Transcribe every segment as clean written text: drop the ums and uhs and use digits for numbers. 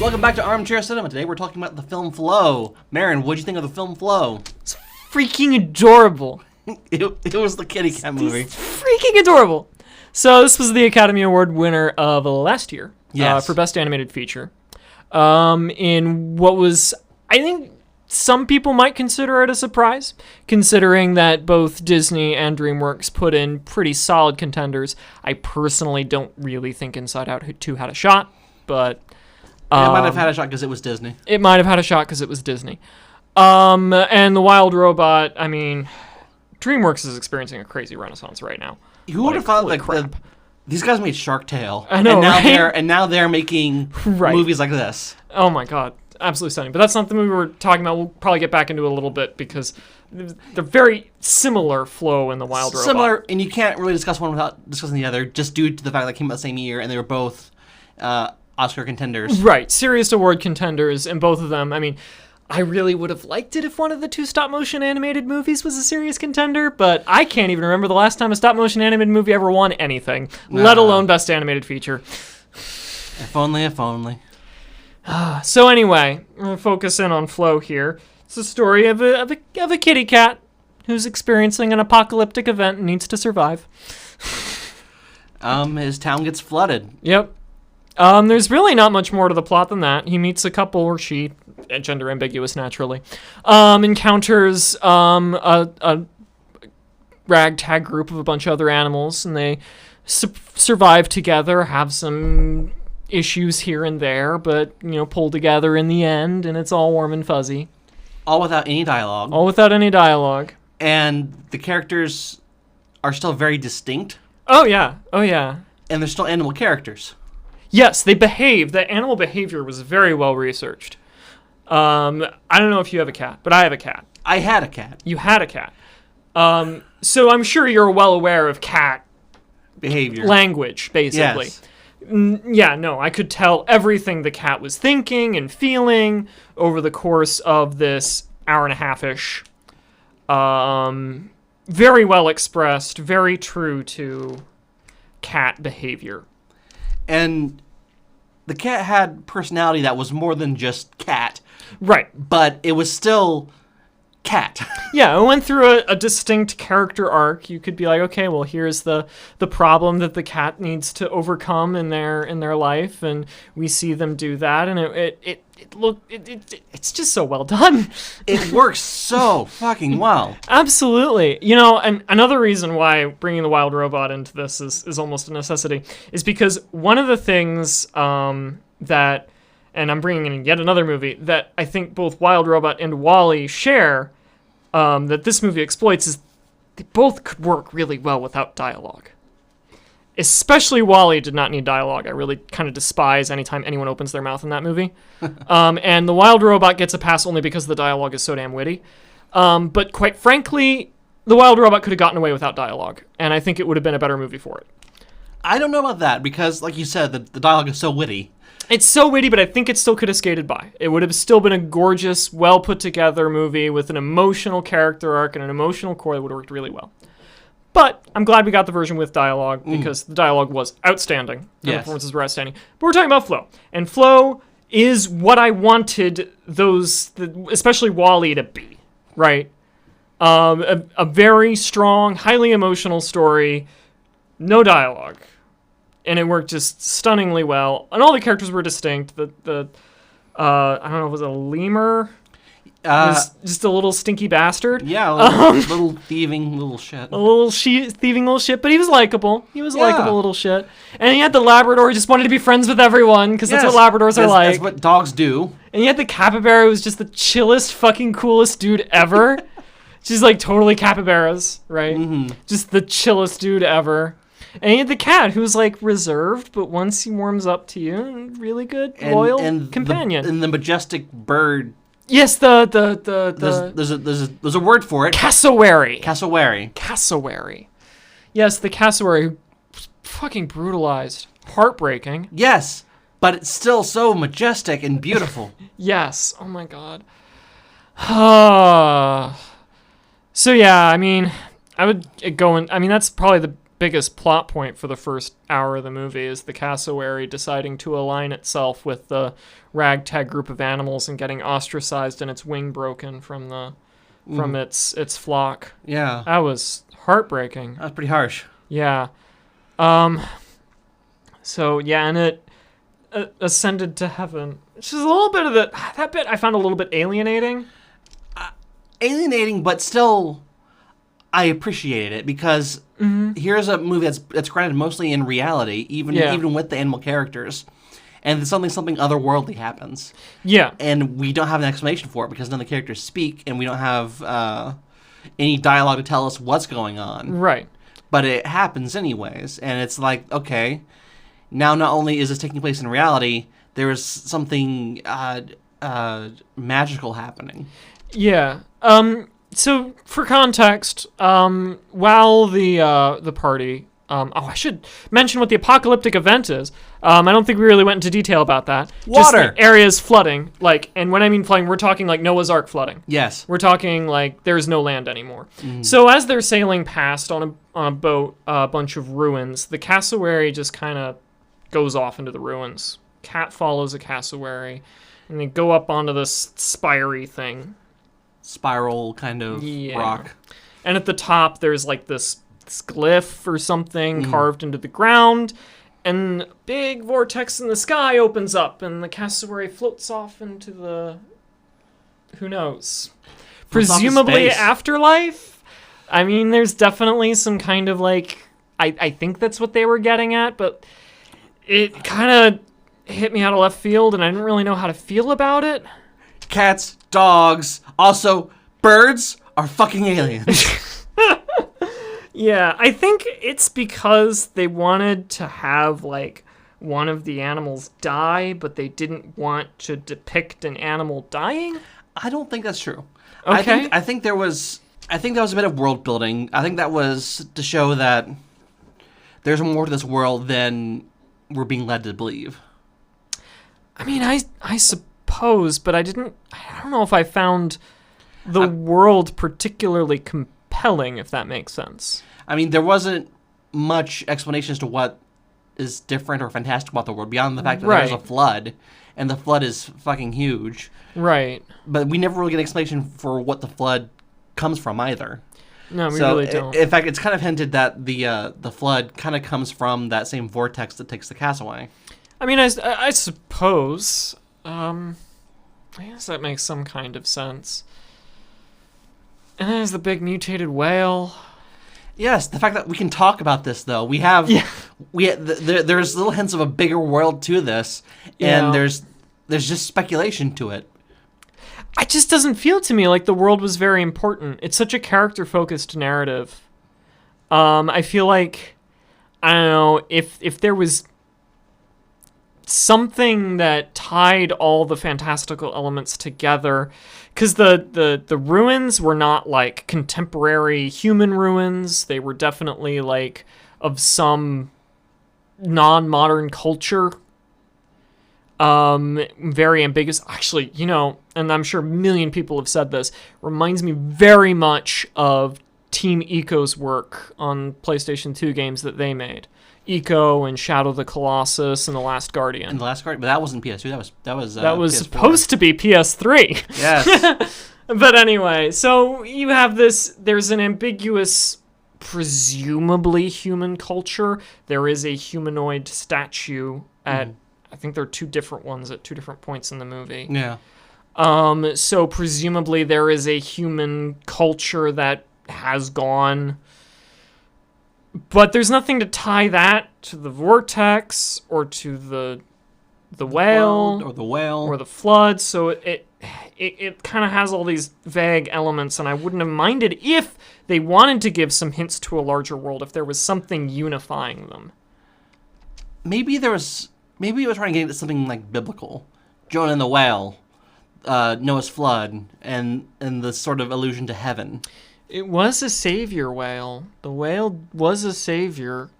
Welcome back to Armchair Cinema. Today we're talking about the film Flow. Maren, what'd you think of the film Flow? It's freaking adorable. It was the kitty cat movie. It's freaking adorable. So this was the Academy Award winner of last year for Best Animated Feature. In what was, I think, some people might consider it a surprise, considering that both Disney and DreamWorks put in pretty solid contenders. I personally don't really think Inside Out 2 had a shot, but... it might have had a shot because it was Disney. It might have had a shot because it was Disney. And The Wild Robot, I mean, DreamWorks is experiencing a crazy renaissance right now. Who would have thought these guys made Shark Tale? I know, and now they're making movies like this. Oh my god, absolutely stunning. But that's not the movie we're talking about. We'll probably get back into it a little bit because they're very similar flow in The Wild Robot. Similar, and you can't really discuss one without discussing the other, just due to the fact that they came out the same year and they were both Oscar contenders. Right, serious award contenders, and both of them, I mean, I really would have liked it if one of the two stop-motion animated movies was a serious contender, but I can't even remember the last time a stop-motion animated movie ever won anything, let alone Best Animated Feature. If only. So anyway, we're going to focus in on Flow here. It's a story of a kitty cat who's experiencing an apocalyptic event and needs to survive. His town gets flooded. Yep. There's really not much more to the plot than that. He meets a couple, or she, gender ambiguous naturally, encounters a ragtag group of a bunch of other animals, and they survive together, have some issues here and there, but, pull together in the end, and it's all warm and fuzzy. All without any dialogue. And the characters are still very distinct. Oh, yeah. And they're still animal characters. Yes, they behave. The animal behavior was very well researched. I don't know if you have a cat, but I have a cat. I had a cat. You had a cat. So I'm sure you're well aware of cat behavior. Language, basically. Yes. I could tell everything the cat was thinking and feeling over the course of this hour and a half-ish. Very well expressed, very true to cat behavior. And the cat had personality that was more than just cat. Right. But it was still cat. Yeah, it went through a distinct character arc. You could be like, okay, well, here's the problem that the cat needs to overcome in their life, and we see them do that, and it's just so well done. It works so fucking well. Absolutely. And another reason why bringing the Wild Robot into this is almost a necessity is because one of the things that, and I'm bringing in yet another movie, that I think both Wild Robot and WALL-E share, that this movie exploits, is they both could work really well without dialogue. Especially WALL-E did not need dialogue. I really kind of despise anytime anyone opens their mouth in that movie. And the Wild Robot gets a pass only because the dialogue is so damn witty. But quite frankly, the Wild Robot could have gotten away without dialogue, and I think it would have been a better movie for it. I don't know about that, because, like you said, the dialogue is so witty. It's so witty, but I think it still could have skated by. It would have still been a gorgeous, well-put-together movie with an emotional character arc and an emotional core that would have worked really well. But I'm glad we got the version with dialogue, because the dialogue was outstanding. And the performances were outstanding. But we're talking about Flow. And Flow is what I wanted especially WALL-E, to be, right? A very strong, highly emotional story, no dialogue. And it worked just stunningly well. And all the characters were distinct. I don't know, was it a lemur? Was just a little stinky bastard. Yeah, little thieving little shit. A little thieving little shit, but he was likable. He was a likable little shit. And he had the Labrador who just wanted to be friends with everyone, because that's what Labradors are like. That's what dogs do. And he had the capybara who was just the chillest, fucking coolest dude ever. She's like totally capybaras, right? Mm-hmm. Just the chillest dude ever. And he had the cat who's like reserved, but once he warms up to you, really good, loyal companion. And the majestic bird. Yes, there's a word for it. Cassowary. Yes, the cassowary who was fucking brutalized, heartbreaking. Yes, but it's still so majestic and beautiful. Yes. Oh my god. So yeah, I mean, I would go and that's probably biggest plot point for the first hour of the movie is the cassowary deciding to align itself with the ragtag group of animals and getting ostracized and its wing broken from its flock. Yeah. That was heartbreaking. That was pretty harsh. Yeah. So yeah, and it ascended to heaven. Which is a little bit of that bit I found a little bit alienating. Alienating, but still, I appreciated it because here's a movie that's grounded mostly in reality, even with the animal characters, and something otherworldly happens. Yeah, and we don't have an explanation for it because none of the characters speak, and we don't have any dialogue to tell us what's going on. Right. But it happens anyways, and it's like, okay, now not only is this taking place in reality, there is something magical happening. Yeah. So for context, while the party, I should mention what the apocalyptic event is. I don't think we really went into detail about that. Water. Just the areas flooding, and when I mean flooding, we're talking like Noah's Ark flooding. Yes. We're talking like there's no land anymore. Mm-hmm. So as they're sailing past on a boat, a bunch of ruins, the cassowary just kind of goes off into the ruins. Cat follows a cassowary, and they go up onto this spiry thing. Spiral kind of rock. And at the top, there's like this glyph or something carved into the ground, and a big vortex in the sky opens up, and the cassowary floats off into the... who knows? Presumably afterlife? I mean, there's definitely some kind of I think that's what they were getting at, but it kind of hit me out of left field, and I didn't really know how to feel about it. Cats, dogs, also birds are fucking aliens. Yeah, I think it's because they wanted to have one of the animals die, but they didn't want to depict an animal dying. I don't think that's true. Okay. I think that was a bit of world building. I think that was to show that there's more to this world than we're being led to believe. I mean, I suppose, but I don't know if I found the world particularly compelling, if that makes sense. I mean, there wasn't much explanation as to what is different or fantastic about the world beyond the fact that there's a flood, and the flood is fucking huge. Right. But we never really get an explanation for what the flood comes from either. No, we really don't. In fact, it's kind of hinted that the flood kind of comes from that same vortex that takes the cassowary. I mean, I suppose. I guess that makes some kind of sense. And then there's the big mutated whale. Yes, the fact that we can talk about this, though. We have... Yeah. There's little hints of a bigger world to this, and there's just speculation to it. It just doesn't feel to me like the world was very important. It's such a character-focused narrative. I feel like, I don't know, if there was something that tied all the fantastical elements together, because the ruins were not like contemporary human ruins. They were definitely of some non-modern culture. Very ambiguous. Actually, and I'm sure a million people have said this, reminds me very much of Team Ico's work on PlayStation 2 games that they made. Ico and Shadow of the Colossus and The Last Guardian. And The Last Guardian, but that wasn't PS2. That was PS4. Supposed to be PS3. Yes. But anyway, so you have there's an ambiguous, presumably human culture. There is a humanoid statue at, I think there are two different ones at two different points in the movie. Yeah. So presumably there is a human culture that has gone, but there's nothing to tie that to the vortex or to the whale or the whale or the flood. So it kind of has all these vague elements, and I wouldn't have minded if they wanted to give some hints to a larger world, if there was something unifying them. Maybe it was trying to get into something like biblical. Jonah and the whale, Noah's flood, and the sort of allusion to heaven. It was a savior whale. The whale was a savior.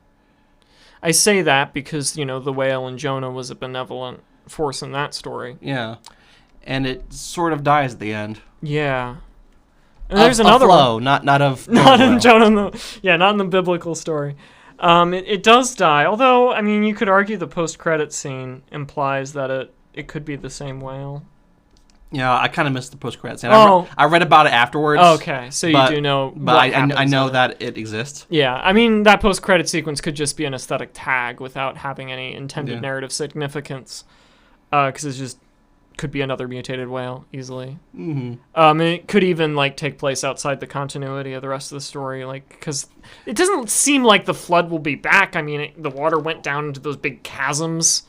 I say that because, the whale and Jonah was a benevolent force in that story. Yeah. And it sort of dies at the end. Yeah. And there's another flow, one. not of Not in Jonah. Not in the biblical story. It does die, although, I mean, you could argue the post-credit scene implies that it could be the same whale. Yeah, I kind of missed the post-credit scene. Oh. I read about it afterwards. Okay, so you do know but I know that it exists. Yeah, I mean, that post-credit sequence could just be an aesthetic tag without having any intended narrative significance, because it just could be another mutated whale, easily. Mm-hmm. And it could even, like, take place outside the continuity of the rest of the story, like, because it doesn't seem like the flood will be back. I mean, the water went down into those big chasms.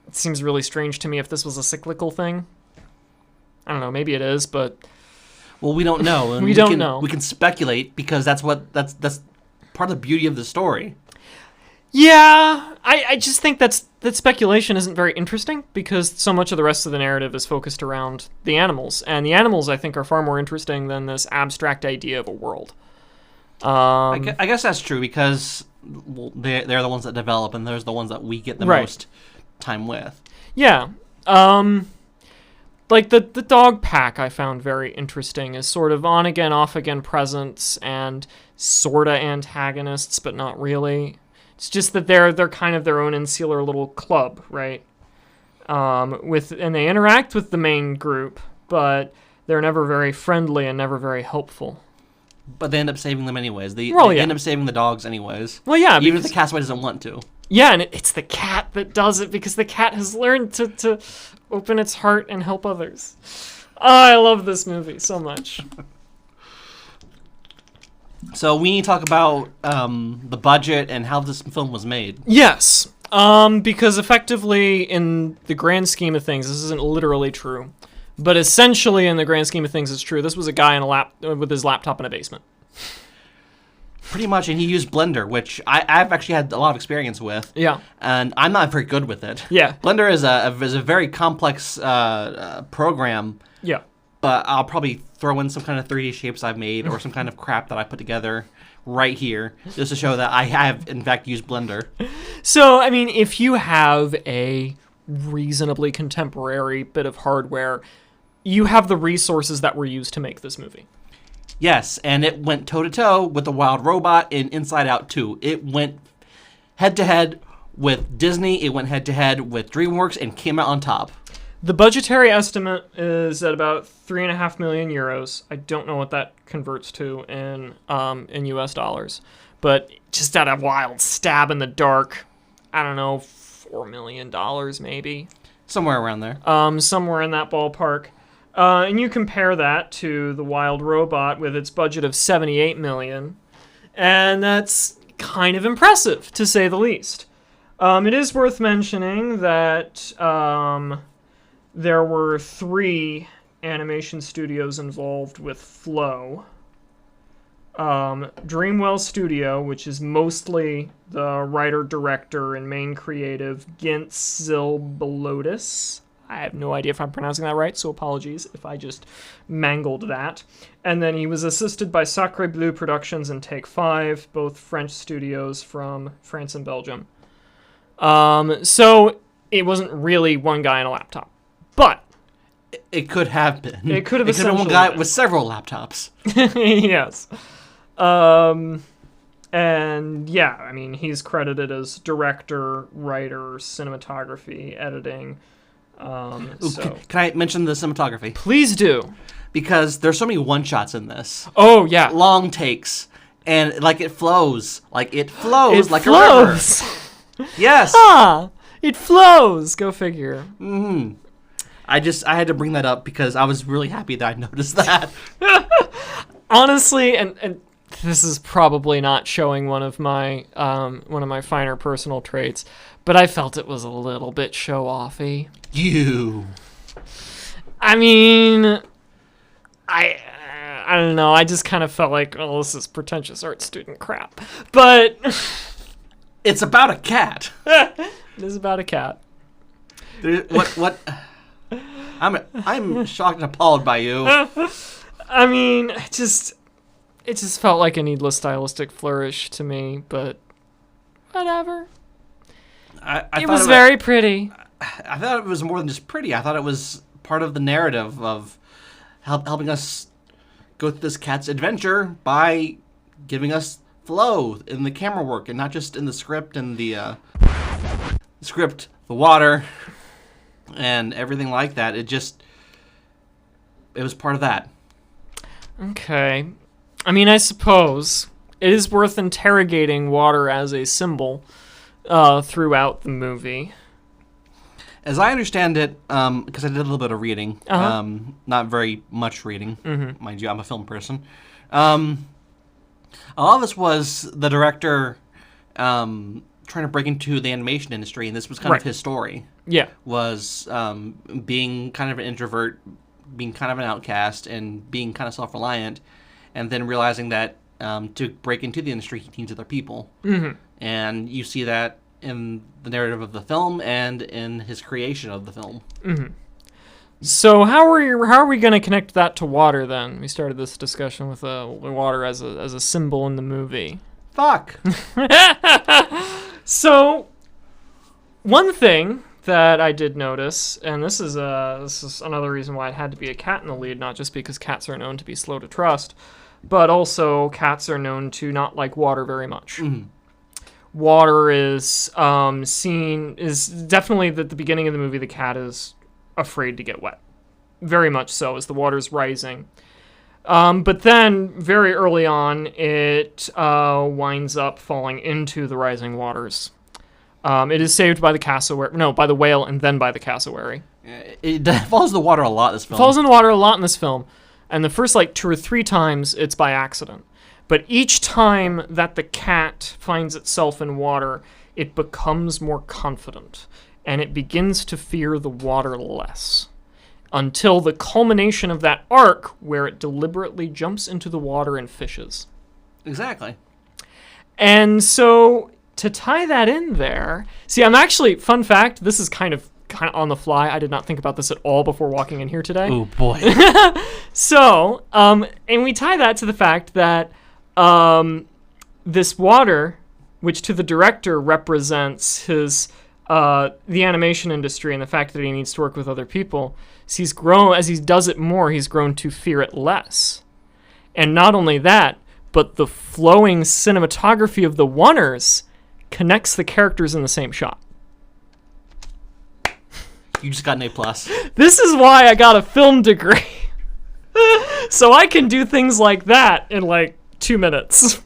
It seems really strange to me if this was a cyclical thing. I don't know, maybe it is, but... Well, we don't know. We don't know. We can speculate, because that's part of the beauty of the story. Yeah, I just think that speculation isn't very interesting, because so much of the rest of the narrative is focused around the animals, and the animals, I think, are far more interesting than this abstract idea of a world. I guess that's true, because they're the ones that develop, and they're the ones that we get the most time with. Yeah. Like, the dog pack I found very interesting as sort of on-again, off-again presence and sort of antagonists, but not really. It's just that they're kind of their own insular little club, right? And they interact with the main group, but they're never very friendly and never very helpful. But they end up saving them anyways. They end up saving the dogs anyways. Well, yeah. Even if the castaway doesn't want to. Yeah, and it's the cat that does it, because the cat has learned to open its heart and help others. Oh, I love this movie so much. So we need to talk about the budget and how this film was made. Yes, because effectively, in the grand scheme of things, this isn't literally true, but essentially, in the grand scheme of things, it's true. This was a guy with his laptop in a basement. Pretty much, and he used Blender, which I've actually had a lot of experience with. Yeah. And I'm not very good with it. Yeah. Blender is a very complex program. Yeah. But I'll probably throw in some kind of 3D shapes I've made or some kind of crap that I put together right here just to show that I have, in fact, used Blender. So, I mean, if you have a reasonably contemporary bit of hardware, you have the resources that were used to make this movie. Yes, and it went toe-to-toe with the Wild Robot in Inside Out 2. It went head-to-head with Disney, it went head-to-head with DreamWorks, and came out on top. The budgetary estimate is at about 3.5 million euros. I don't know what that converts to in US dollars, but just at a wild stab in the dark, I don't know, $4 million maybe. Somewhere around there. Somewhere in that ballpark. And you compare that to the Wild Robot with its budget of 78 million, and that's kind of impressive, to say the least. It is worth mentioning that there were 3 animation studios involved with Flow. Dreamwell Studio, which is mostly the writer, director, and main creative, Gintz Zilbalotis. I have no idea if I'm pronouncing that right, so apologies if I just mangled that. And then he was assisted by Sacre Bleu Productions and Take 5, both French studios from France and Belgium. So it wasn't really one guy on a laptop. But it could have been. It could have been one guy with several laptops. Yes. And yeah, I mean, he's credited as director, writer, cinematography, editing. Can I mention the cinematography? Please do. Because there's so many one-shots in this. Oh, yeah. Long takes. And, like, it flows. Like a river. Yes. It flows. Go figure. Mm-hmm. I had to bring that up because I was really happy that I noticed that. Honestly, and this is probably not showing one of my finer personal traits, but I felt it was a little bit show-offy. I mean, I don't know. I just kind of felt like, oh, this is pretentious art student crap. But it's about a cat. It is about a cat. What? I'm shocked and appalled by you. I mean, it just felt like a needless stylistic flourish to me, but whatever. It was very pretty. I thought it was more than just pretty. I thought it was part of the narrative of helping us go through this cat's adventure by giving us flow in the camera work, and not just in the script and the water, and everything like that. It was part of that. Okay. I mean, I suppose it is worth interrogating water as a symbol throughout the movie. As I understand it, because I did a little bit of reading, not very much reading, mind you, I'm a film person. A lot of this was the director trying to break into the animation industry, and this was kind of his story. Yeah. Was being kind of an introvert, being kind of an outcast, and being kind of self-reliant, and then realizing that to break into the industry, he needs other people. Mm-hmm. And you see that in the narrative of the film and in his creation of the film. Mm-hmm. So how are we going to connect that to water then? We started this discussion with water as a symbol in the movie. Fuck. So one thing that I did notice, and this is another reason why it had to be a cat in the lead, not just because cats are known to be slow to trust, but also cats are known to not like water very much. Mm-hmm. Water is definitely at the beginning of the movie, the cat is afraid to get wet. Very much so, as the water's rising. But then, very early on, it winds up falling into the rising waters. It is saved by by the whale and then by the cassowary. It falls in the water a lot in this film. It falls in the water a lot in this film. And the first, 2 or 3 times, it's by accident. But each time that the cat finds itself in water, it becomes more confident. And it begins to fear the water less. Until the culmination of that arc, where it deliberately jumps into the water and fishes. Exactly. And so, to tie that in there... See, I'm actually... Fun fact, this is kind of on the fly. I did not think about this at all before walking in here today. Oh, boy. So, and we tie that to the fact that this water, which to the director represents his... the animation industry and the fact that he needs to work with other people, as he does it more, he's grown to fear it less. And not only that, but the flowing cinematography of the Oners connects the characters in the same shot. You just got an A+. This is why I got a film degree. So I can do things like that in 2 minutes.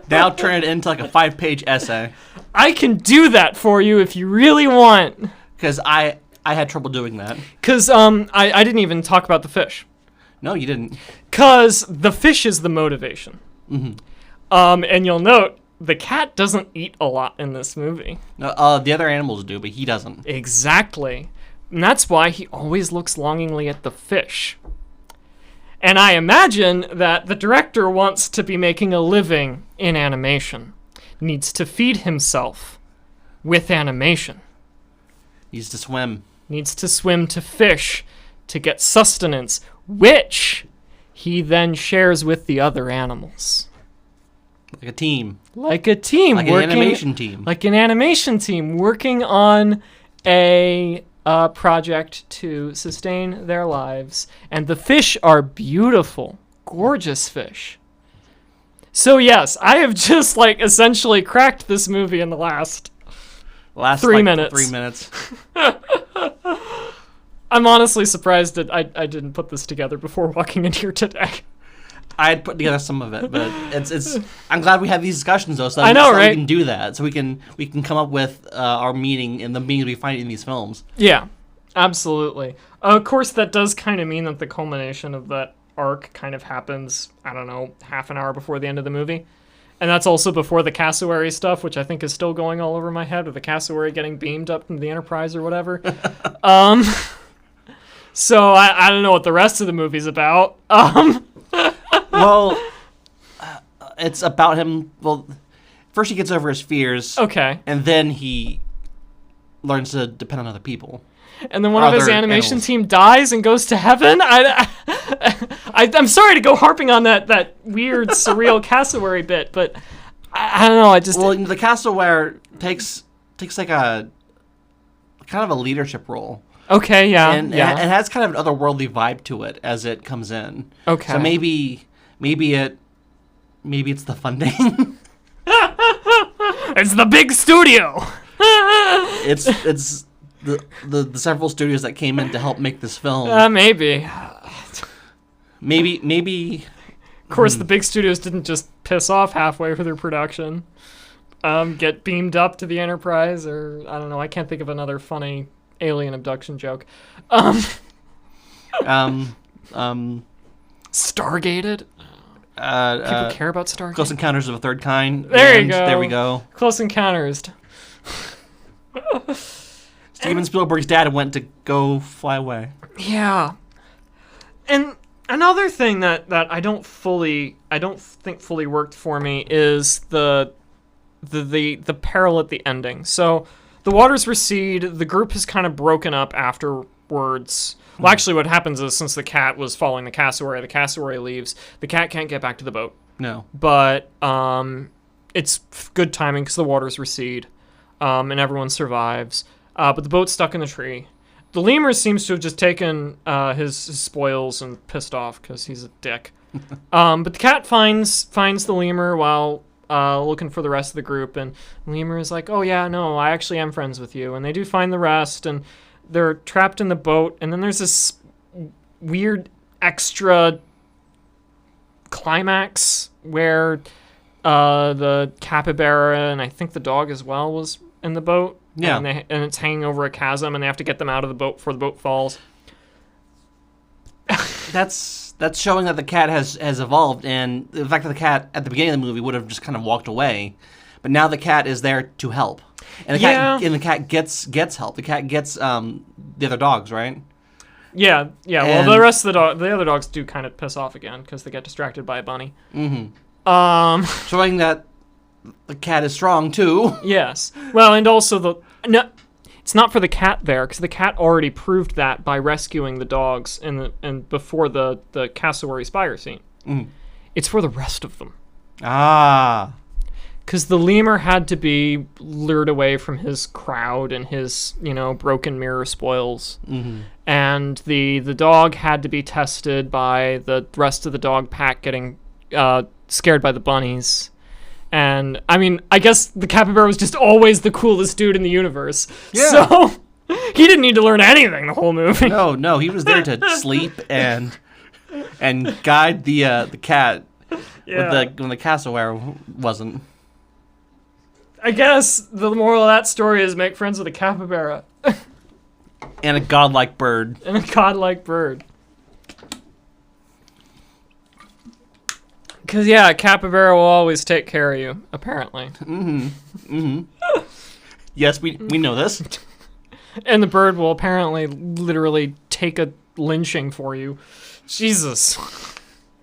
Now turn it into a 5-page essay. I can do that for you if you really want. Because I had trouble doing that. Because I didn't even talk about the fish. No, you didn't. Because the fish is the motivation. Mm-hmm. And you'll note, the cat doesn't eat a lot in this movie. No, the other animals do, but he doesn't. Exactly. And that's why he always looks longingly at the fish. And I imagine that the director wants to be making a living in animation. Needs to feed himself with animation. Needs to swim. Needs to swim to fish to get sustenance, which he then shares with the other animals. Like a team. Like a team. Like an animation team. Like an animation team working on a project to sustain their lives. And the fish are beautiful, gorgeous fish. So yes, I have just essentially cracked this movie in the last 3 minutes. 3 minutes. I'm honestly surprised that I didn't put this together before walking in here today. I had put together some of it, but it's. I'm glad we have these discussions though, so I know, right? We can do that, so we can come up with our meaning in the meanings we find in these films. Yeah, absolutely. Of course, that does kind of mean that the culmination of that arc kind of happens, I don't know, half an hour before the end of the movie. And that's also before the cassowary stuff, which I think is still going all over my head, with the cassowary getting beamed up from the Enterprise or whatever. So I don't know what the rest of the movie's about. Well, it's about him. Well, first he gets over his fears. Okay. And then he learns to depend on other people. And then one of his animation team dies and goes to heaven? I'm sorry to go harping on that weird, surreal cassowary bit, but I don't know. Well, the cassowary takes a kind of a leadership role. Okay, yeah. And it has kind of an otherworldly vibe to it as it comes in. Okay. So maybe Maybe it's the funding. It's the big studio. It's the several studios that came in to help make this film. Maybe. Maybe. Of course, the big studios didn't just piss off halfway through their production. Get beamed up to the Enterprise, or I don't know. I can't think of another funny alien abduction joke. Stargated. People care about Stargate. Close Encounters of a Third Kind. There you go. There we go. Close Encounters. Steven Spielberg's dad went to go fly away. Yeah. And another thing that I don't think fully worked for me is the peril at the ending. So the waters recede, the group has kind of broken up afterwards. Well, actually what happens is, since the cat was following the cassowary leaves. The cat can't get back to the boat. No. But it's good timing because the waters recede, and everyone survives. But the boat's stuck in the tree. The lemur seems to have just taken his spoils and pissed off because he's a dick. But the cat finds the lemur while looking for the rest of the group, and the lemur is like, "Oh yeah, no, I actually am friends with you." And they do find the rest, and they're trapped in the boat. And then there's this weird extra climax where the capybara and I think the dog as well was in the boat. Yeah. And it's hanging over a chasm, and they have to get them out of the boat before the boat falls. That's showing that the cat has evolved, and the fact that the cat at the beginning of the movie would have just kind of walked away, but now the cat is there to help, and the cat gets help. The cat gets the other dogs, right? Yeah. Well, the rest of the other dogs do kind of piss off again because they get distracted by a bunny. Mm-hmm. Showing that the cat is strong too. Yes. Well, and also it's not for the cat there, because the cat already proved that by rescuing the dogs and before the cassowary spire scene. Mm. It's for the rest of them. Ah. Because the lemur had to be lured away from his crowd and his, broken mirror spoils. Mm-hmm. And the dog had to be tested by the rest of the dog pack getting scared by the bunnies. And, I mean, I guess the capybara was just always the coolest dude in the universe. Yeah. So, he didn't need to learn anything the whole movie. No, he was there to sleep and guide the cat when the cassowary wasn't. I guess the moral of that story is make friends with a capybara. And a godlike bird. Because, a capybara will always take care of you, apparently. Mm-hmm. Mm-hmm. Yes, we know this. And the bird will apparently literally take a lynching for you. Jesus.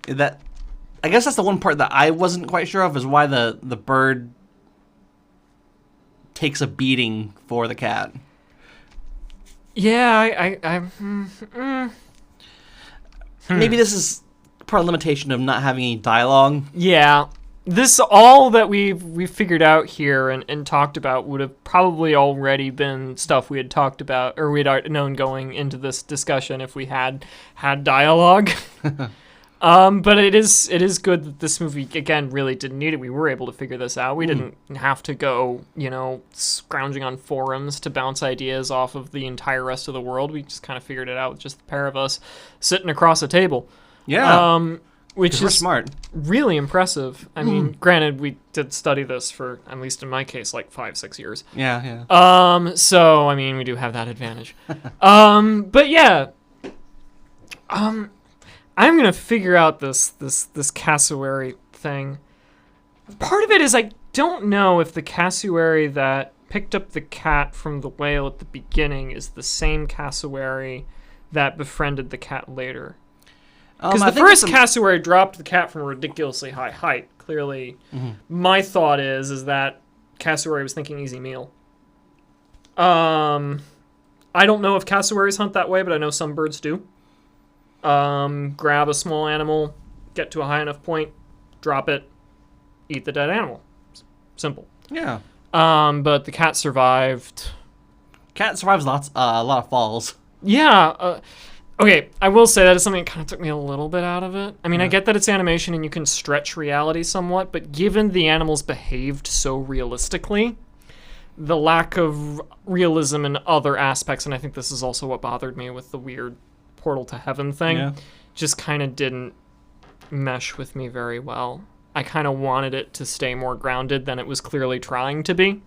I guess that's the one part that I wasn't quite sure of, is why the bird takes a beating for the cat. Yeah, Maybe this is part of the limitation of not having any dialogue. Yeah. This, all that we've figured out here and talked about would have probably already been stuff we had talked about, or we'd already known going into this discussion if we had dialogue. But it is good that this movie, again, really didn't need it. We were able to figure this out. We didn't have to go, scrounging on forums to bounce ideas off of the entire rest of the world. We just kind of figured it out with just the pair of us sitting across a table. Yeah. Which is smart. Really impressive. I mean, granted, we did study this for, at least in my case, like 5-6 years. Yeah. So, I mean, we do have that advantage. But yeah. I'm going to figure out this cassowary thing. Part of it is I don't know if the cassowary that picked up the cat from the whale at the beginning is the same cassowary that befriended the cat later. Because the first cassowary dropped the cat from a ridiculously high height. Clearly, my thought is that cassowary was thinking easy meal. I don't know if cassowaries hunt that way, but I know some birds do. Grab a small animal, get to a high enough point, drop it, eat the dead animal. Simple. Yeah. But the cat survived. Cat survives a lot of falls. Yeah. Okay, I will say that is something that kind of took me a little bit out of it. I mean, I get that it's animation and you can stretch reality somewhat, but given the animals behaved so realistically, the lack of realism in other aspects, and I think this is also what bothered me with the weird portal to heaven thing, just kind of didn't mesh with me very well. I kind of wanted it to stay more grounded than it was clearly trying to be.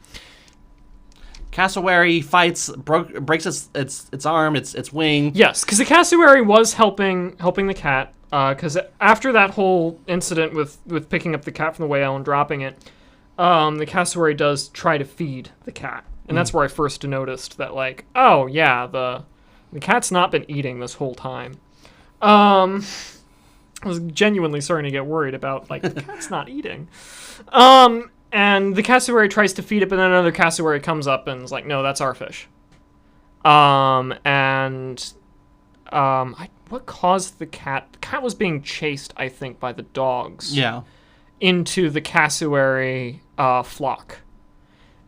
Cassowary fights, breaks its arm, its wing. Yes, because the cassowary was helping the cat. Because after that whole incident with picking up the cat from the whale and dropping it, the cassowary does try to feed the cat, and that's where I first noticed that, like, oh yeah, the cat's not been eating this whole time. I was genuinely starting to get worried about, like, the cat's not eating. And the cassowary tries to feed it, but then another cassowary comes up and is like, no, that's our fish. What caused the cat? The cat was being chased, I think, by the dogs. Yeah. Into the cassowary flock.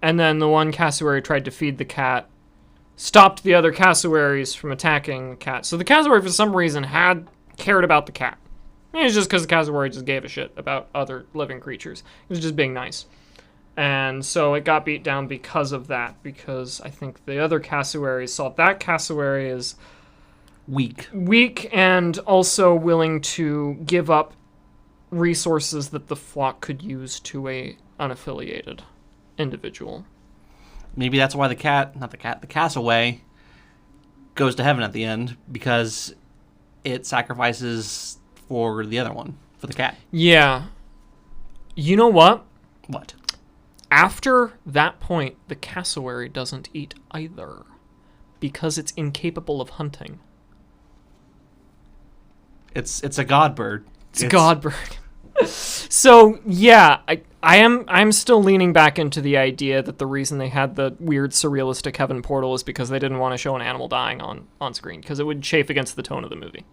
And then the one cassowary tried to feed the cat, stopped the other cassowaries from attacking the cat. So the cassowary, for some reason, had cared about the cat. It's just because the cassowary just gave a shit about other living creatures. It was just being nice. And so it got beat down because of that, because I think the other cassowaries saw that cassowary as weak and also willing to give up resources that the flock could use to a unaffiliated individual. Maybe that's why the cassoway goes to heaven at the end, because it sacrifices for the other one, for the cat. Yeah. You know what? What? After that point, the cassowary doesn't eat either, because it's incapable of hunting. It's a god bird. It's a god bird. So yeah, I'm still leaning back into the idea that the reason they had the weird surrealistic heaven portal is because they didn't want to show an animal dying on screen, because it would chafe against the tone of the movie.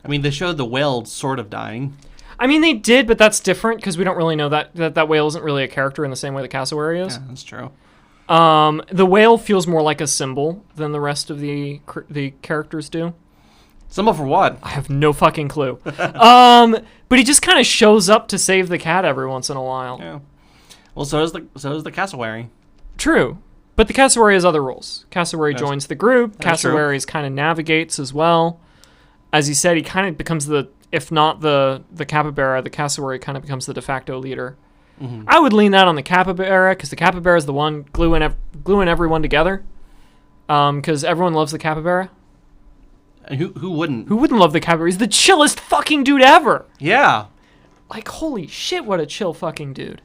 I mean, they showed the whale sort of dying. I mean, they did, but that's different because we don't really know that whale isn't really a character in the same way the cassowary is. Yeah, that's true. The whale feels more like a symbol than the rest of the characters do. Symbol for what? I have no fucking clue. But he just kind of shows up to save the cat every once in a while. Yeah. Well, so is the cassowary. True. But the cassowary has other roles. Cassowary joins the group. Cassowary kind of navigates as well. As you said, he kind of becomes if not the capybara, the cassowary kind of becomes the de facto leader. Mm-hmm. I would lean that on the capybara, because the capybara is the one gluing everyone together. Because everyone loves the capybara. And who wouldn't? Who wouldn't love the capybara? He's the chillest fucking dude ever. Yeah. Like, holy shit, what a chill fucking dude.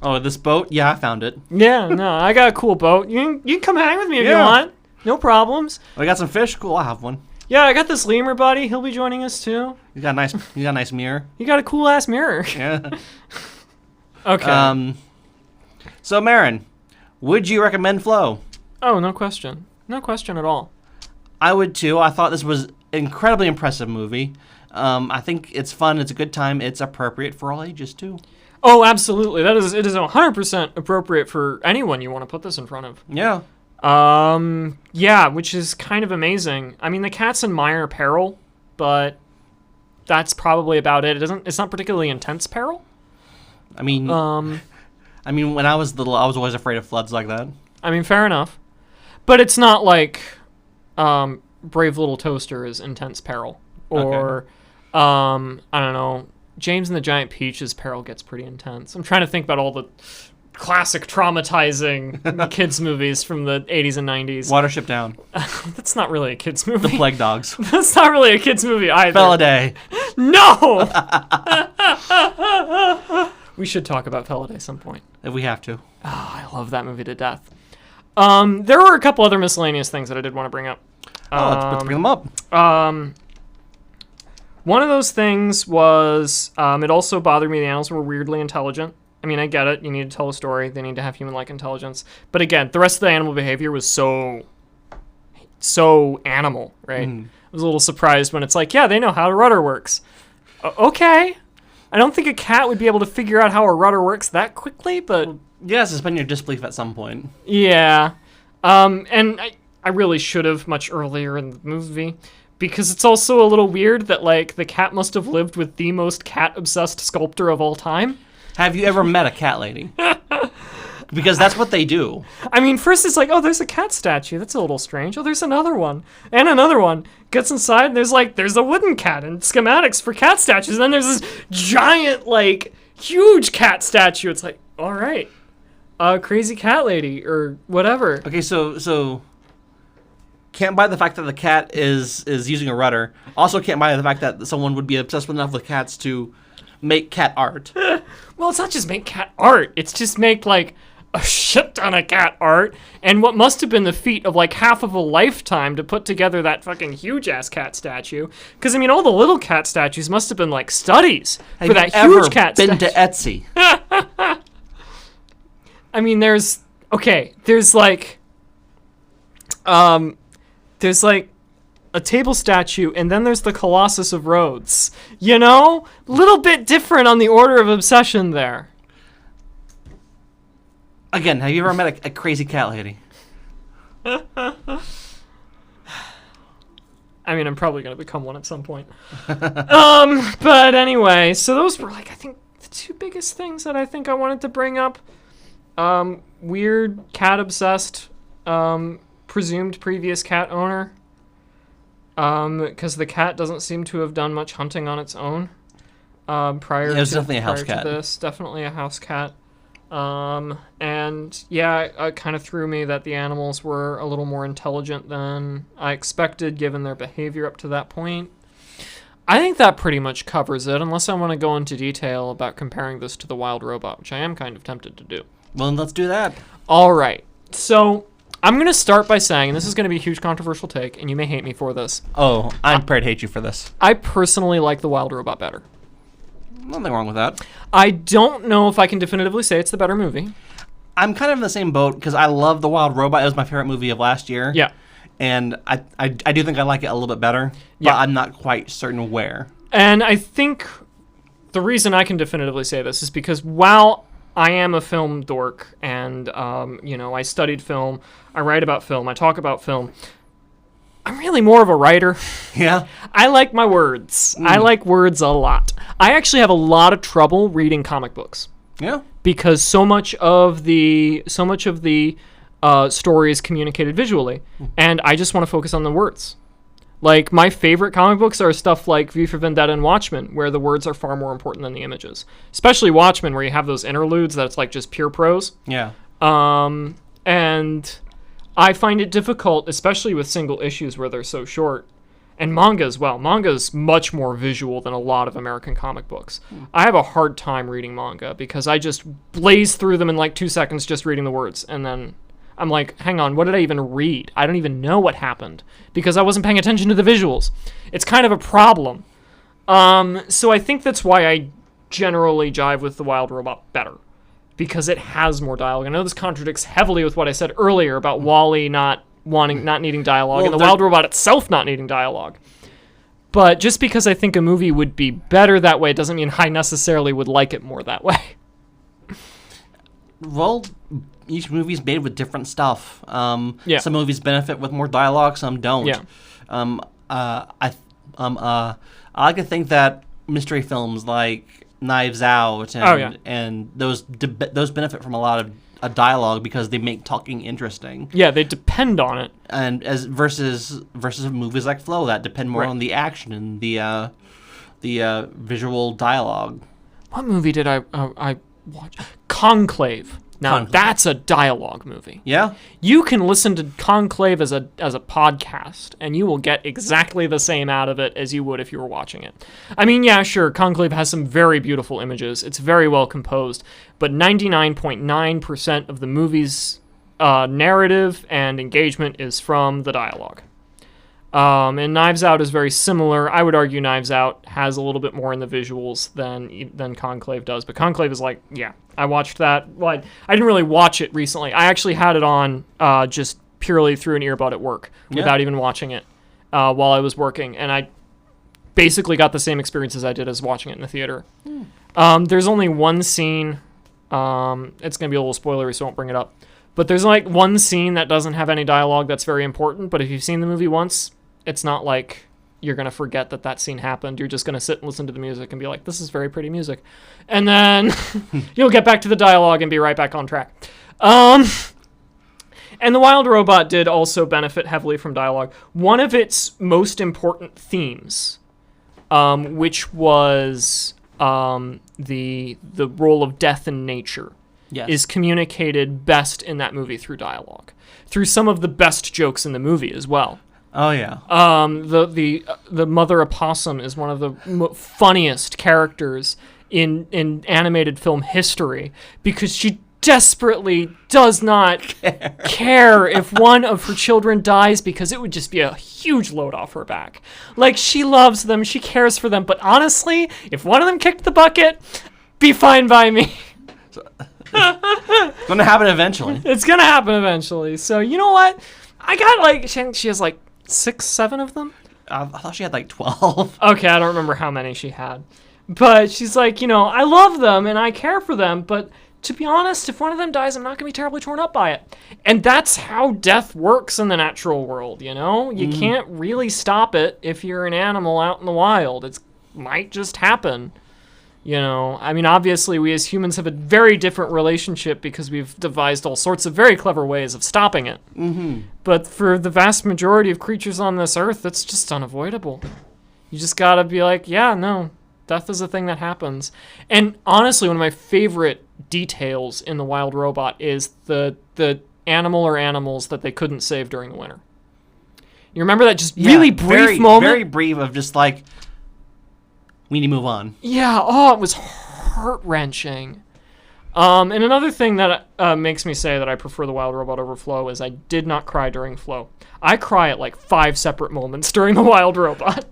Oh, this boat? Yeah, I found it. Yeah, no, I got a cool boat. You can come hang with me if you want. No problems. I got some fish. Cool, I have one. Yeah, I got this lemur buddy. He'll be joining us too. You got a nice mirror. You got a cool ass mirror. Yeah. Okay. So Maren, would you recommend Flow? Oh, no question. No question at all. I would too. I thought this was an incredibly impressive movie. I think it's fun. It's a good time. It's appropriate for all ages too. Oh, absolutely. It is 100% appropriate for anyone you want to put this in front of. Yeah. Yeah, which is kind of amazing. I mean, the cat's in minor peril, but that's probably about it. It's not particularly intense peril. I mean, when I was little, I was always afraid of floods like that. I mean, fair enough. But it's not like Brave Little Toaster is intense peril. Or, I don't know, James and the Giant Peach's peril gets pretty intense. I'm trying to think about all the classic traumatizing kids movies from the 80s and 90s. Watership Down. That's not really a kids movie. The Plague Dogs. That's not really a kids movie either. Feladay. No! We should talk about Feladay some point. If we have to. Oh, I love that movie to death. There were a couple other miscellaneous things that I did want to bring up. Let's bring them up. One of those things was, it also bothered me the animals were weirdly intelligent. I mean, I get it. You need to tell a story. They need to have human-like intelligence. But again, the rest of the animal behavior was so animal, right? I was a little surprised when it's like, yeah, they know how a rudder works. Okay. I don't think a cat would be able to figure out how a rudder works that quickly, but... Yeah, suspend your disbelief at some point. Yeah. And I really should have much earlier in the movie. because it's also a little weird that, like, the cat must have lived with the most cat-obsessed sculptor of all time. Have you ever met a cat lady? Because that's what they do. I mean, first it's like, oh, there's a cat statue. That's a little strange. Oh, there's another one. And another one. Gets inside, and there's a wooden cat and schematics for cat statues. And then there's this giant, like, huge cat statue. It's like, all right. Crazy cat lady, or whatever. Okay, so can't buy the fact that the cat is using a rudder. Also can't buy the fact that someone would be obsessed enough with cats to make cat art. Well, it's not just make cat art. It's just make, like, a shit ton of cat art, and what must have been the feat of, like, half of a lifetime to put together that fucking huge-ass cat statue. Because, I mean, all the little cat statues must have been, like, studies for that huge cat statue. Have you ever been to Etsy? I mean, there's like a table statue, and then there's the Colossus of Rhodes. You know? Little bit different on the order of obsession there. Again, have you ever met a crazy cat lady? I mean, I'm probably going to become one at some point. But anyway, so those were, like, I think the two biggest things that I think I wanted to bring up. Weird cat-obsessed, presumed previous cat owner. Because the cat doesn't seem to have done much hunting on its own. Prior it was to, definitely a house prior cat. to this. Definitely a house cat. And yeah, it kind of threw me that the animals were a little more intelligent than I expected given their behavior up to that point. I think that pretty much covers it, unless I want to go into detail about comparing this to the wild robot, which I am kind of tempted to do. Well, then let's do that. All right. So I'm going to start by saying, and this is going to be a huge controversial take, and you may hate me for this. Oh, I'm prepared to hate you for this. I personally like the wild robot better. Nothing wrong with that. I don't know if I can definitively say it's the better movie. I'm kind of in the same boat because I love The Wild Robot. It was my favorite movie of last year. Yeah. And I do think I like it a little bit better, but I'm not quite certain where. And I think the reason I can definitively say this is because while I am a film dork and, I studied film, I write about film, I talk about film, I'm really more of a writer. Yeah? I like my words. I like words a lot. I actually have a lot of trouble reading comic books. Yeah. Because so much of the story is communicated visually, and I just want to focus on the words. Like, my favorite comic books are stuff like V for Vendetta and Watchmen, where the words are far more important than the images. Especially Watchmen, where you have those interludes that's like just pure prose. Yeah. And I find it difficult, especially with single issues where they're so short. And manga as well. Manga is much more visual than a lot of American comic books. I have a hard time reading manga because I just blaze through them in like 2 seconds just reading the words. And then I'm like, hang on, what did I even read? I don't even know what happened because I wasn't paying attention to the visuals. It's kind of a problem. So I think that's why I generally jive with The Wild Robot better. Because it has more dialogue. I know this contradicts heavily with what I said earlier about WALL-E not needing dialogue, and the Wild Robot itself not needing dialogue. But just because I think a movie would be better that way doesn't mean I necessarily would like it more that way. Well, each movie's made with different stuff. Some movies benefit with more dialogue, some don't. Yeah. I like to think that mystery films like Knives Out and those benefit from a lot of dialogue because they make talking interesting. Yeah, they depend on it. And versus movies like Flow that depend more on the action and the visual dialogue. What movie did I watch? Conclave. Now that's a dialogue movie. Yeah. You can listen to Conclave as a podcast, and you will get exactly the same out of it as you would if you were watching it. I mean, yeah, sure, Conclave has some very beautiful images. It's very well composed, but 99.9% of the movie's narrative and engagement is from the dialogue. And Knives Out is very similar. I would argue Knives Out has a little bit more in the visuals than Conclave does. But Conclave is like, yeah, I watched that. Well, I didn't really watch it recently. I actually had it on just purely through an earbud at work without even watching it while I was working. And I basically got the same experience as I did as watching it in the theater. There's only one scene. It's going to be a little spoilery, so I won't bring it up. But there's like one scene that doesn't have any dialogue that's very important. But if you've seen the movie once, it's not like you're going to forget that scene happened. You're just going to sit and listen to the music and be like, this is very pretty music. And then you'll get back to the dialogue and be right back on track. And The Wild Robot did also benefit heavily from dialogue. One of its most important themes, which was the role of death in nature, is communicated best in that movie through dialogue, through some of the best jokes in the movie as well. Oh yeah. The mother opossum is one of the funniest characters in animated film history because she desperately does not care if one of her children dies because it would just be a huge load off her back. Like, she loves them, she cares for them, but honestly, if one of them kicked the bucket, be fine by me. It's gonna happen eventually. It's gonna happen eventually. So, you know what? I got, like, she has, like, 6, 7 of them? I thought she had, like, 12. Okay, I don't remember how many she had. But she's like, I love them and I care for them, but to be honest, if one of them dies, I'm not going to be terribly torn up by it. And that's how death works in the natural world, You can't really stop it if you're an animal out in the wild. It might just happen, I mean, obviously, we as humans have a very different relationship because we've devised all sorts of very clever ways of stopping it. Mm-hmm. But for the vast majority of creatures on this earth, it's just unavoidable. You just got to be like, yeah, no. Death is a thing that happens. And honestly, one of my favorite details in The Wild Robot is the animal or animals that they couldn't save during the winter. You remember that just really brief moment? Very brief of just like, we need to move on. Yeah, it was heart-wrenching. And another thing that makes me say that I prefer The Wild Robot over Flow is I did not cry during Flow. I cry at like 5 separate moments during The Wild Robot.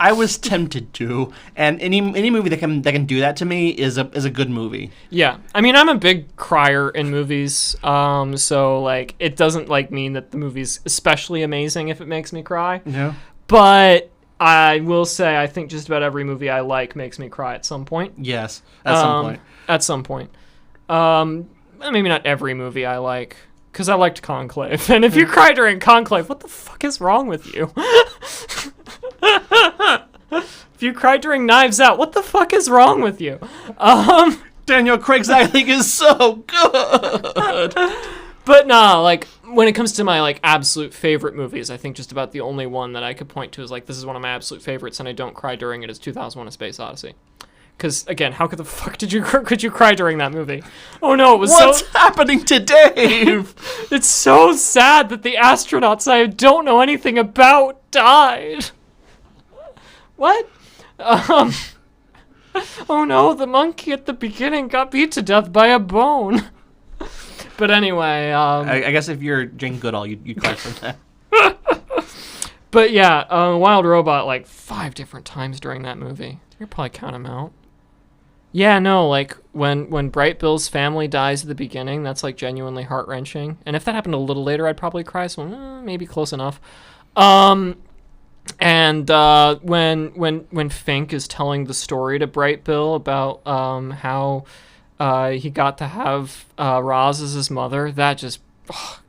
I was tempted to, and any movie that can do that to me is a good movie. Yeah, I mean, I'm a big crier in movies, so like it doesn't like mean that the movie's especially amazing if it makes me cry. Yeah. But I will say I think just about every movie I like makes me cry at some point. Yes, at some point. At some point. Maybe not every movie I like, because I liked Conclave, and if you cry during Conclave, what the fuck is wrong with you? If you cry during Knives Out, what the fuck is wrong with you? Daniel Craig's acting is so good. But nah, like, when it comes to my, like, absolute favorite movies, I think just about the only one that I could point to is, like, this is one of my absolute favorites, and I don't cry during it, is 2001: A Space Odyssey. Because, again, how could the fuck could you cry during that movie? Oh no, it was What's happening to Dave? It's so sad that the astronauts I don't know anything about died. What? Oh no, the monkey at the beginning got beat to death by a bone. But anyway, I guess if you're Jane Goodall, you'd cry from that. But yeah, Wild Robot, like 5 different times during that movie. You could probably count them out. Yeah, no, like when Bright Bill's family dies at the beginning, that's like genuinely heart-wrenching. And if that happened a little later, I'd probably cry, so maybe close enough. And when Fink is telling the story to Bright Bill about how he got to have Roz as his mother, that just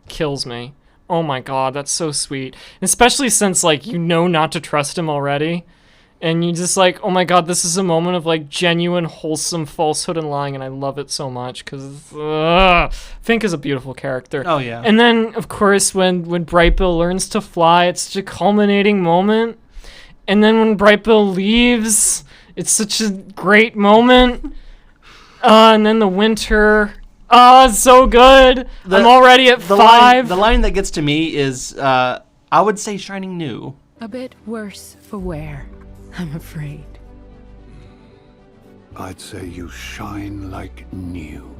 kills me. Oh my god, that's so sweet. And especially since, like, not to trust him already. And you just like, oh my god, this is a moment of like genuine, wholesome falsehood and lying, and I love it so much because Fink is a beautiful character. Oh yeah. And then of course when Bright Bill learns to fly, it's such a culminating moment. And then when Bright Bill leaves, it's such a great moment. And then the winter, it's so good. I'm already at 5. The line that gets to me is, I would say, shining new. A bit worse for wear, I'm afraid. I'd say you shine like new.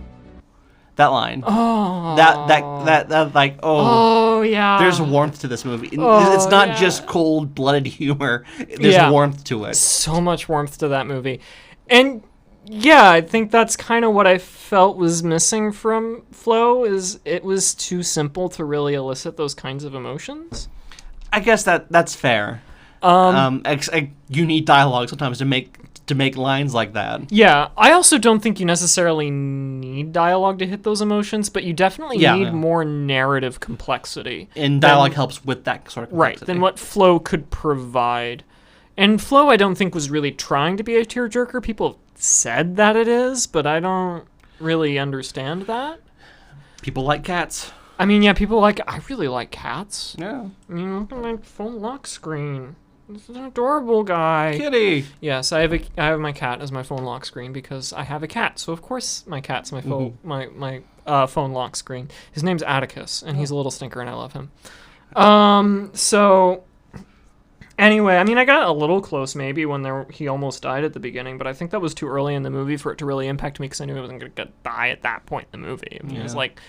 That line. Oh. That like, oh yeah. There's warmth to this movie. Oh, it's not just cold-blooded humor. There's warmth to it. So much warmth to that movie. And yeah, I think that's kind of what I felt was missing from Flow, is it was too simple to really elicit those kinds of emotions. I guess that's fair. You need dialogue sometimes to make lines like that. Yeah, I also don't think you necessarily need need dialogue to hit those emotions, but you definitely need more narrative complexity. And dialogue helps with that sort of complexity. Right, than what Flow could provide. And Flow, I don't think, was really trying to be a tearjerker. People have said that it is, but I don't really understand that. People like cats. I mean, yeah, I really like cats. Yeah. I mean, look at my phone lock screen. This is an adorable guy. Kitty. Yes, I have my cat as my phone lock screen because I have a cat. So of course my cat's my phone my phone lock screen. His name's Atticus, and he's a little stinker, and I love him. So anyway, I mean, I got a little close maybe when he almost died at the beginning, but I think that was too early in the movie for it to really impact me because I knew he wasn't going to die at that point in the movie. I mean, it was like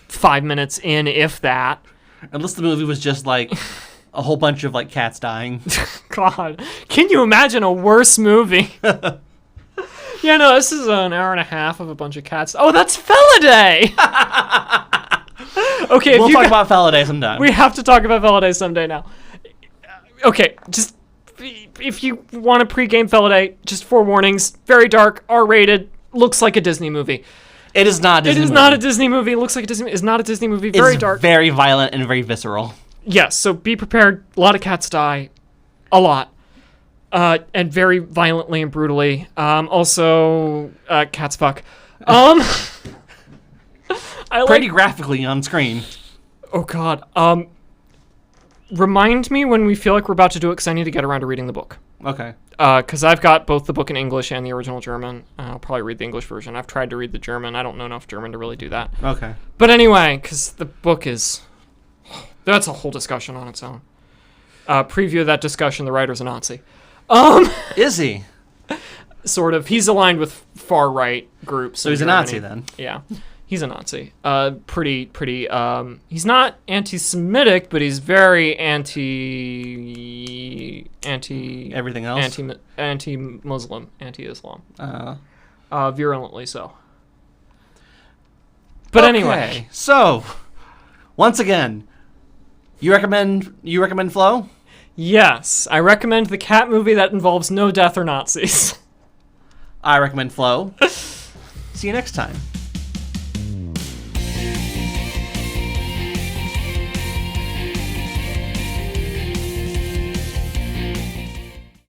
5 minutes in, if that. Unless the movie was just like a whole bunch of like cats dying. God, can you imagine a worse movie? Yeah, no, this is an hour and a half of a bunch of cats. Oh, that's Feliday! Okay, we'll talk about Feliday sometime. We have to talk about Feliday someday now. Okay, just if you want a pre-game Feliday, just 4 warnings. Very dark, R-rated, looks like a Disney movie. It is not a Disney movie. It is not a Disney movie. It looks like a Disney. It's not a Disney movie. Very dark. Very violent and very visceral. Yes, so be prepared. A lot of cats die. A lot. And very violently and brutally. Also, cats fuck. Pretty graphically on screen. Oh, God. Remind me when we feel like we're about to do it, because I need to get around to reading the book. Okay. Because I've got both the book in English and the original German. I'll probably read the English version. I've tried to read the German. I don't know enough German to really do that. Okay. But anyway, because the book is... That's a whole discussion on its own. Preview of that discussion, the writer's a Nazi. Is he? Sort of. He's aligned with far-right groups. So he's a Nazi then? Yeah. He's a Nazi. Pretty, he's not anti-Semitic, but he's very anti everything else? Anti-Muslim, anti-Islam. Virulently so. But anyway. So, once again, you recommend Flow? Yes, I recommend the cat movie that involves no death or Nazis. I recommend Flow. See you next time.